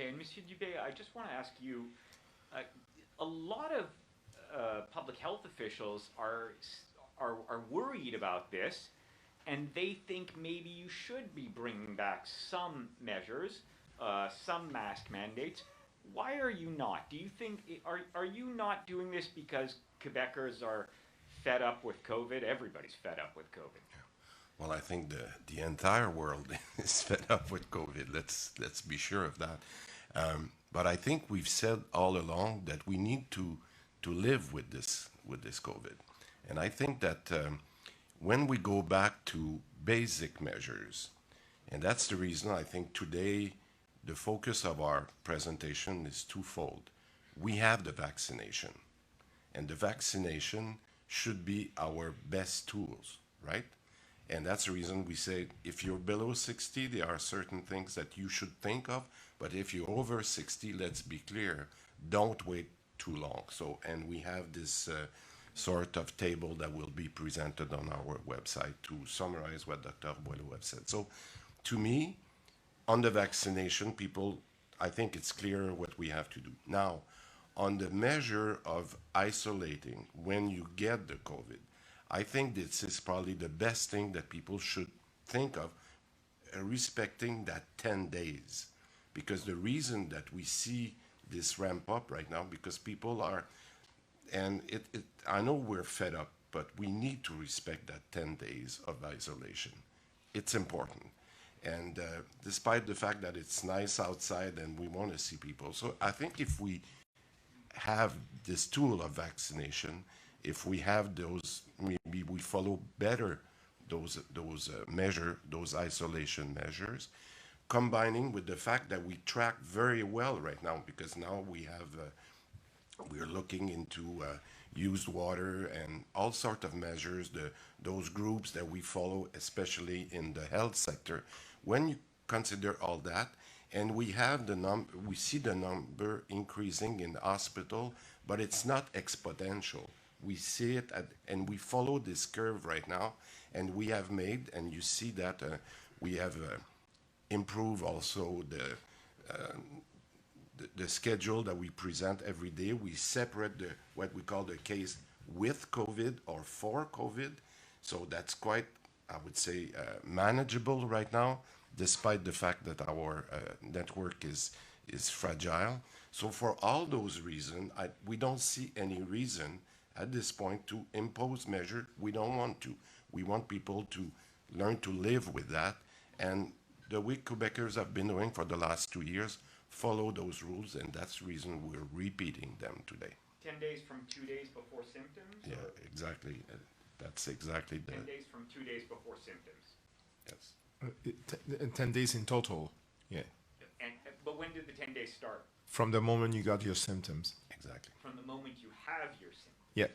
Okay, and Monsieur Dubé, I just want to ask you, uh, a lot of public health officials are worried about this, and they think maybe you should be bringing back some measures, some mask mandates. Why are you not? Do you think are you not doing this because Quebecers are fed up with COVID? Everybody's fed up with COVID. Well, I think the entire world is fed up with COVID. Let's be sure of that. But I think we've said all along that we need to live with this COVID, and I think that when we go back to basic measures, and that's the reason I think today the focus of our presentation is twofold. We have the vaccination, and the vaccination should be our best tools, right? And that's the reason we say if you're below 60, there are certain things that you should think of. But if you're over 60, let's be clear, don't wait too long. So, and we have this sort of table that will be presented on our website to summarize what Dr. Boileau have said. So, to me, on the vaccination, people, I think it's clear what we have to do. Now, on the measure of isolating when you get the COVID, I think this is probably the best thing that people should think of, respecting that 10 days. Because the reason that we see this ramp up right now, because people are, and I know we're fed up, but we need to respect that 10 days of isolation. It's important. And despite the fact that it's nice outside and we want to see people. So I think if we have this tool of vaccination, if we have those, maybe we follow better those isolation measures, combining with the fact that we track very well right now, because now we're looking into used water and all sorts of measures. Those groups that we follow, especially in the health sector, when you consider all that, and we see the number increasing in the hospital, but it's not exponential. We see it and we follow this curve right now, and we have made, and you see that we have improved also the schedule that we present every day. We separate what we call the case with COVID or for COVID, so that's quite, I would say, manageable right now, despite the fact that our network is fragile. So for all those reasons, we don't see any reason at this point to impose measure. We don't want to. We want people to learn to live with that. And the way Quebecers have been doing for the last 2 years, follow those rules, and that's the reason we're repeating them today. 10 days from 2 days before symptoms? Yeah, Or exactly. That's exactly 10 days from 2 days before symptoms? yes. 10 days in total. Yeah. But when did the 10 days start? From the moment you got your symptoms. Exactly. From the moment you have your symptoms? Yeah.